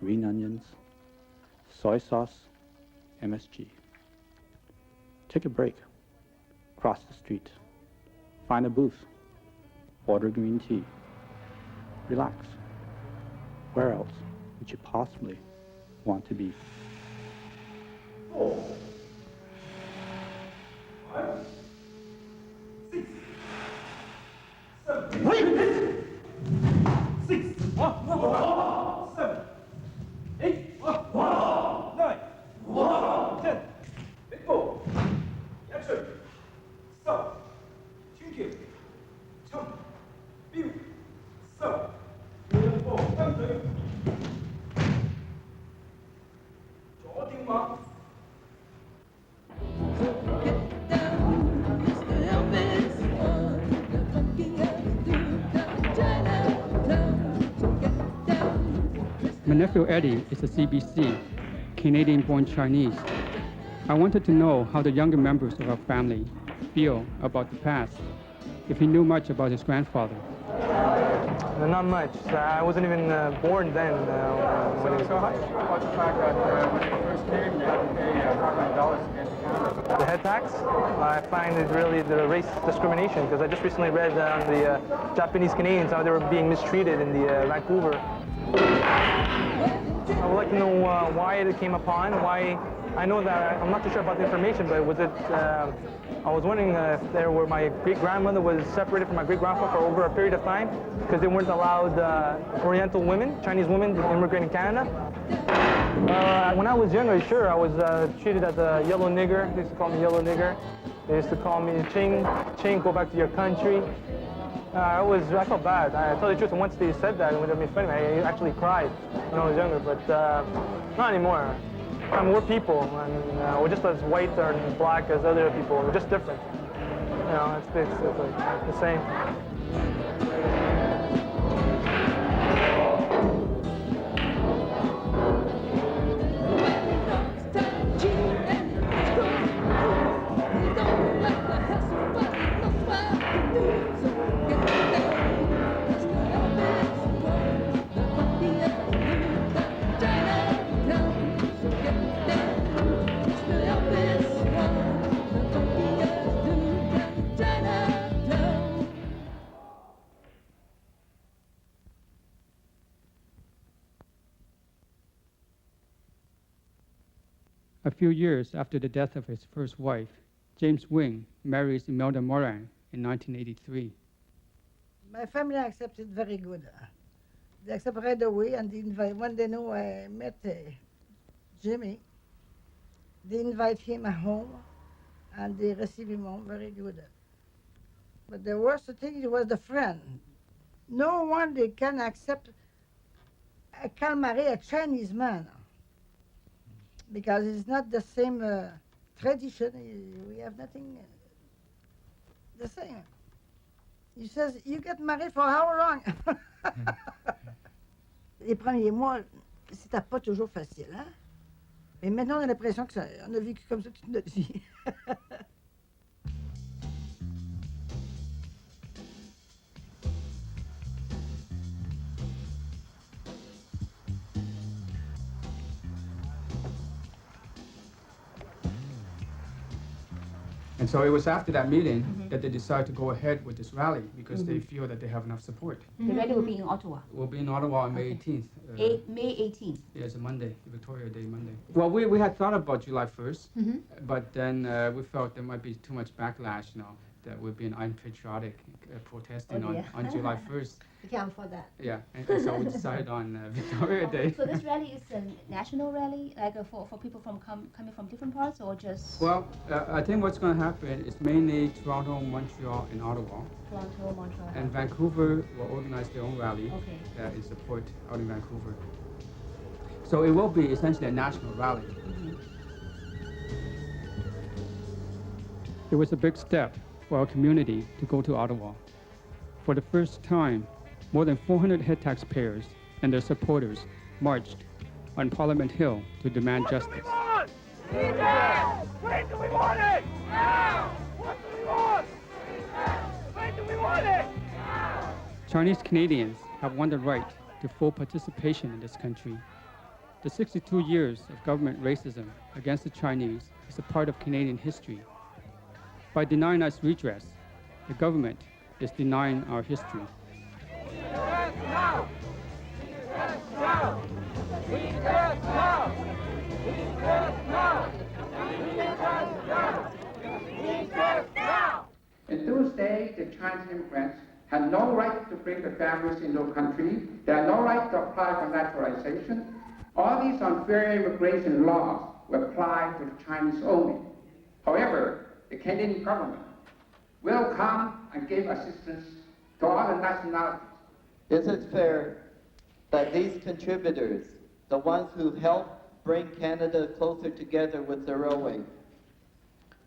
green onions, soy sauce, MSG. Take a break, cross the street, find a booth, order green tea, relax. Where else would you possibly want to be? 4, 5, 6, 7, 6, 7, 8, 9, 10. Let go. Action. Stop. 튕겨. 참. 비우. stop. 왼쪽 깜짝이야. 어디 봐. My nephew Eddie is a CBC, Canadian-born Chinese. I wanted to know how the younger members of our family feel about the past, if he knew much about his grandfather. Not much. I wasn't even born then. So how do you feel about the fact that when you first came, you had to pay $500 to get to Canada? The head tax, I find it really the race discrimination, because I just recently read on the Japanese Canadians how they were being mistreated in the Vancouver. I would like to know why it came upon, why. I know that I'm not too sure about the information, but was it? I was wondering if there were my great-grandmother was separated from my great-grandfather for over a period of time because they weren't allowed Oriental women, Chinese women, to immigrate in Canada. When I was younger, sure, I was treated as a yellow nigger. They used to call me yellow nigger. They used to call me Ching, go back to your country. I felt bad. I tell the truth, and once they said that, it would have been funny. I actually cried when I was younger, but not anymore. I mean, we're people, and we're just as white or black as other people. We're just different. You know, it's like the same. A few years after the death of his first wife, James Wing marries Imelda Moran in 1983. My family accepted very good. They accepted right away, and they invite, when they know I met Jimmy, they invite him home, and they receive him home very good. But the worst thing was the friend. No one they can accept, can marry a Chinese man, because it's not the same tradition. We have nothing the same. He says, you get married for how long? Les premiers mois, c'était pas toujours facile, hein? Et maintenant, on a l'impression que on a vécu comme ça toute notre vie. And so it was after that meeting that they decided to go ahead with this rally because they feel that they have enough support. The rally will be in Ottawa. We'll be in Ottawa on May 18th. May 18th. Yeah, it's a Monday, Victoria Day Monday. Well, we had thought about July 1st, but then we felt there might be too much backlash, you know, that we're being unpatriotic protesting on July 1st. We can't afford that. Yeah, and so we decided on Victoria Day. So this rally is a national rally, like for people from coming from different parts, or just? Well, I think what's going to happen is mainly Toronto, Montreal, and Ottawa. Toronto, Montreal. And Vancouver will organize their own rally in support out in Vancouver. So it will be essentially a national rally. It was a big step for our community to go to Ottawa. For the first time, more than 400 head taxpayers and their supporters marched on Parliament Hill to demand justice. What do we want? When do we want it? Now! What do we want? When do we want it? Now! Chinese Canadians have won the right to full participation in this country. The 62 years of government racism against the Chinese is a part of Canadian history. By denying us redress, the government is denying our history. Redress now! Redress now! Redress now! Redress now! Redress now! Redress now! In those days, the Chinese immigrants had no right to bring their families into the country. They had no right to apply for naturalization. All these unfair immigration laws were applied to the Chinese only. However, the Canadian government will come and give assistance to all the nationalities. Is it fair that these contributors, the ones who helped bring Canada closer together with the railway,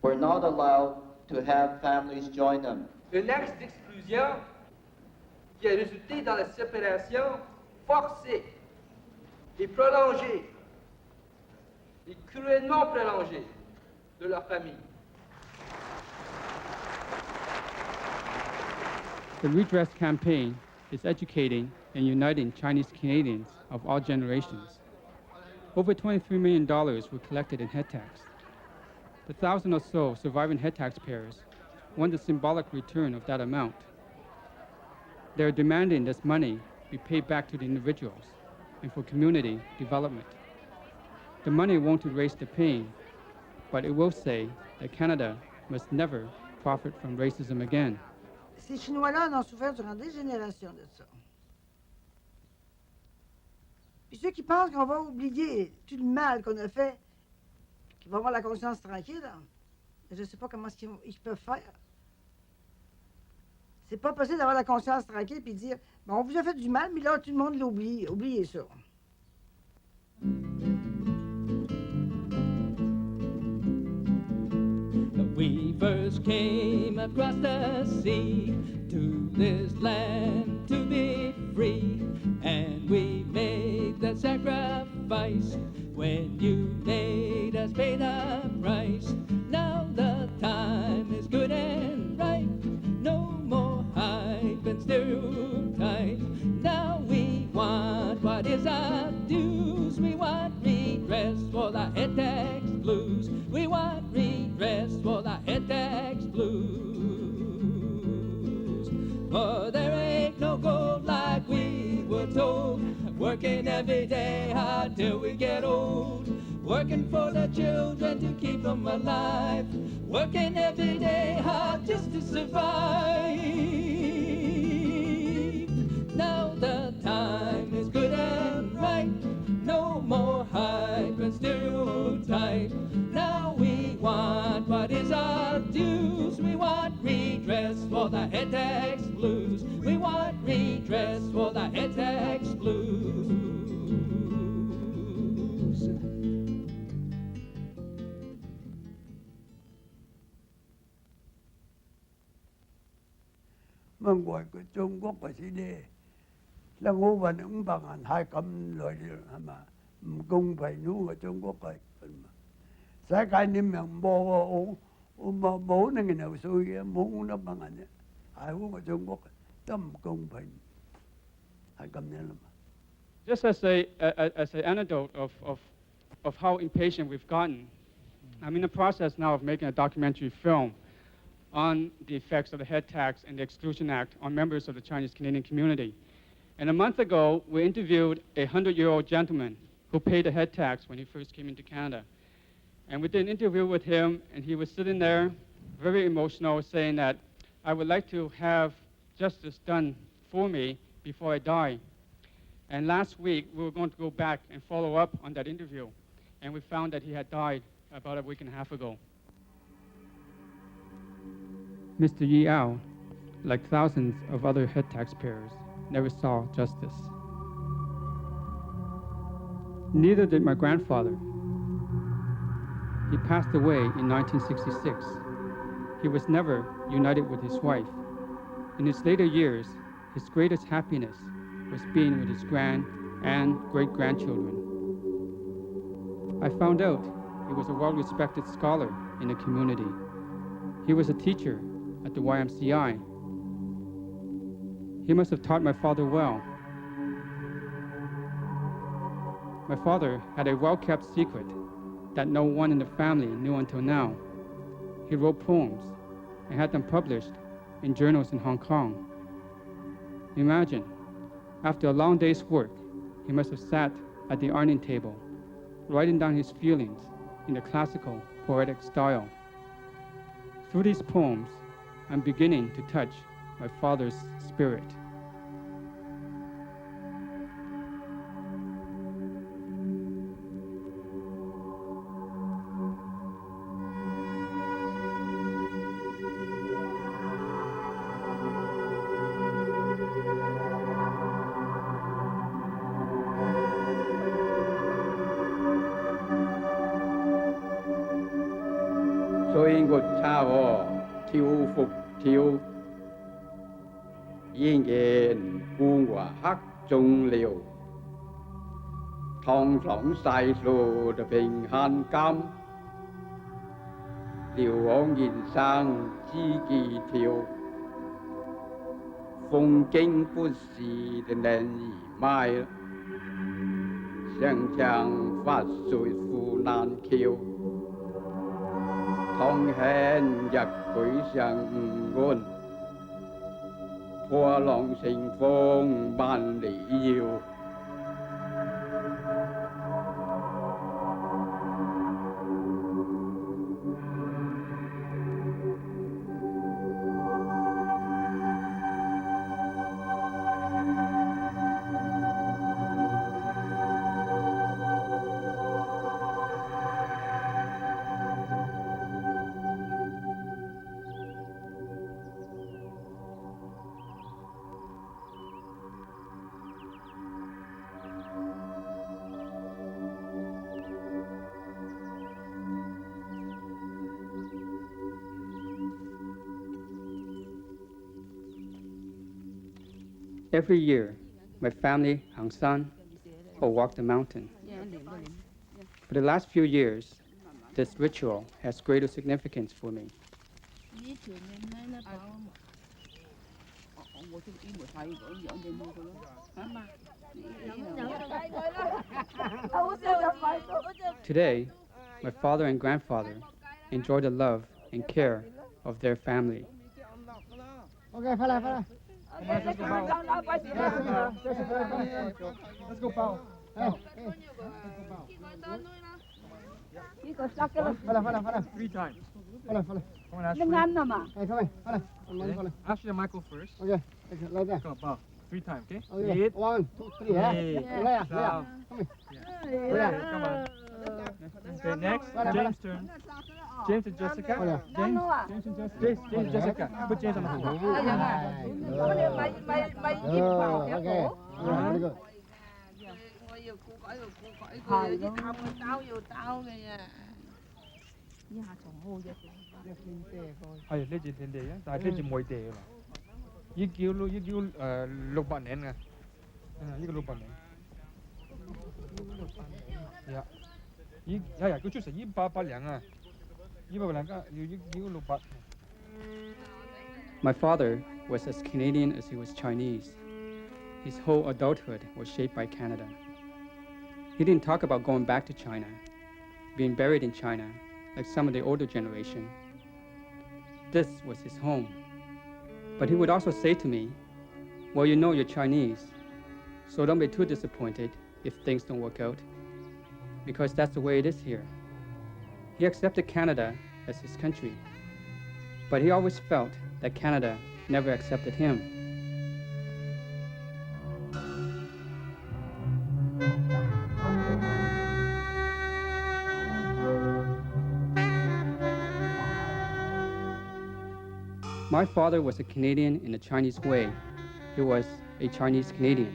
were not allowed to have families join them? Un acte d'exclusion qui a résulté dans la séparation forcée et prolongée, et cruellement prolongée de leur famille. The Redress campaign is educating and uniting Chinese Canadians of all generations. Over $23 million were collected in head tax. The 1,000 or so surviving head taxpayers want the symbolic return of that amount. They're demanding this money be paid back to the individuals and for community development. The money won't erase the pain, but it will say that Canada must never profit from racism again. Ces Chinois-là en ont souffert durant des générations de ça. Puis ceux qui pensent qu'on va oublier tout le mal qu'on a fait, qui vont avoir la conscience tranquille, je ne sais pas comment ils peuvent faire. C'est pas possible d'avoir la conscience tranquille et dire, bon, on vous a fait du mal, mais là, tout le monde l'oublie. Oubliez ça. We first came across the sea to this land to be free, and we made the sacrifice when you made us pay the price. Now the time is good and right, no more hype and stereotype. Now we want what is our dues. We want redress for the head tax blues. We want redress for the head tax blues. For there ain't no gold like we were told, working every day hard till we get old, working for the children to keep them alive, working every day hard just to survive. Now the time is good and right, no more hype and stereotype. Now we want what is our dues. We want redress for the head tax blues. We want redress for the head tax blues. Mà ngoài của Trung Quốc và sĩ đê là ngô và những bằng hành hai cầm loại mà cùng phải nú ở Trung Quốc rồi sẽ cái niệm miệng bò mà bố nó người nào xui muốn nó bằng hành ai muốn ở Trung Quốc tâm cùng phải hai cầm này lắm. Just as an anecdote of how impatient we've gotten, I'm in the process now of making a documentary film on the effects of the head tax and the Exclusion Act on members of the Chinese Canadian community. And a month ago, we interviewed a 100-year-old gentleman who paid the head tax when he first came into Canada. And we did an interview with him, and he was sitting there, very emotional, saying that, I would like to have justice done for me before I die. And last week, we were going to go back and follow up on that interview, and we found that he had died about a week and a half ago. Mr. Yi Ao, like thousands of other head taxpayers, never saw justice. Neither did my grandfather. He passed away in 1966. He was never united with his wife. In his later years, his greatest happiness was being with his grand and great-grandchildren. I found out he was a well-respected scholar in the community. He was a teacher at the YMCI. He must have taught my father well. My father had a well-kept secret that no one in the family knew until now. He wrote poems and had them published in journals in Hong Kong. Imagine, after a long day's work, he must have sat at the ironing table, writing down his feelings in the classical, poetic style. Through these poems, I'm beginning to touch my father's spirit. Xôi ngột cha vò thiêu phục thiêu yên yên buông quả hắc trung liều thong phỏng sai lô đập bình hàn cam liều ong nhìn sang chi kỳ thiêu phong kinh不息的难以迈想象发水富难 kiêu thông hẹn giặc quỷ sẵn ngôn thua lòng sinh phong ban lý yêu Every year, my family, Hang San, will walk the mountain. For the last few years, this ritual has greater significance for me. Today, my father and grandfather enjoy the love and care of their family. Okay, fella. Let's go, Paul. Hey. Fella. 3 times. Fella. Come on, Ashley. Hey, come on. Ashley and Michael first. Okay, like that. Come on, Paul. 3 times, okay? Okay. 1, 2, 3, yeah. Come on. Okay, next, James' turn. James and Jessica. James and Jessica. Put James on the floor. Okay. Very good. Này chỉ tiền đề á, tại này chỉ mỗi đề mà. Ý kêu lục bạn nén à. Ý cái lục bạn nén. Dạ. Ý cứ chút sẽ ý ba兩啊. Ý ba兩個要lục bạn. My father was as Canadian as he was Chinese. His whole adulthood was shaped by Canada. He didn't talk about going back to China, being buried in China, like some of the older generation. This was his home. But he would also say to me, well, you know you're Chinese, so don't be too disappointed if things don't work out, because that's the way it is here. He accepted Canada as his country, but he always felt that Canada never accepted him. My father was a Canadian in a Chinese way. He was a Chinese Canadian.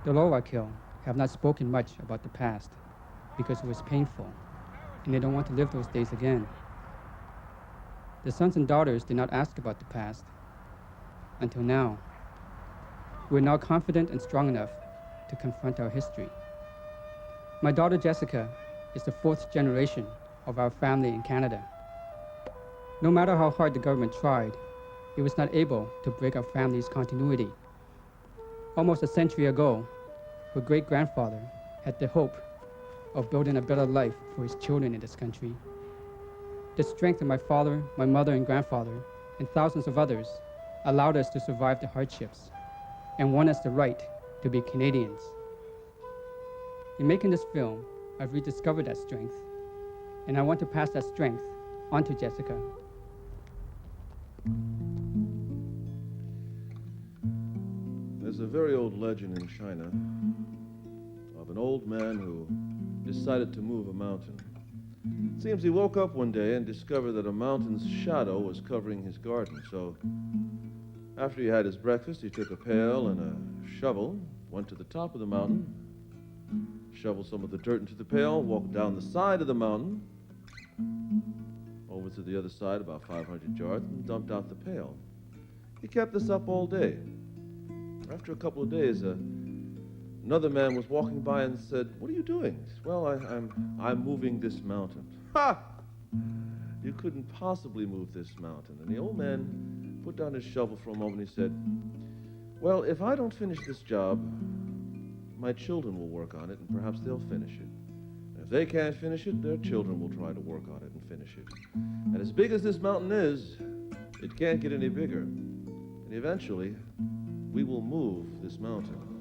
The Lowakil have not spoken much about the past because it was painful, and they don't want to live those days again. The sons and daughters did not ask about the past until now. We're now confident and strong enough to confront our history. My daughter Jessica is the 4th generation of our family in Canada. No matter how hard the government tried, it was not able to break our family's continuity. Almost a century ago, her great-grandfather had the hope of building a better life for his children in this country. The strength of my father, my mother, and grandfather, and thousands of others allowed us to survive the hardships and won us the right to be Canadians. In making this film, I've rediscovered that strength, and I want to pass that strength on to Jessica. There's a very old legend in China of an old man who decided to move a mountain. It seems he woke up one day and discovered that a mountain's shadow was covering his garden. So after he had his breakfast, he took a pail and a shovel, went to the top of the mountain, shoveled some of the dirt into the pail, walked down the side of the mountain, over to the other side about 500 yards, and dumped out the pail. He kept this up all day. After a couple of days, another man was walking by and said, "What are you doing?" He said, "Well, I'm moving this mountain." Ha! You couldn't possibly move this mountain. And the old man put down his shovel for a moment and he said, "Well, if I don't finish this job, my children will work on it and perhaps they'll finish it. And if they can't finish it, their children will try to work on it and finish it. And as big as this mountain is, it can't get any bigger. And eventually, we will move this mountain."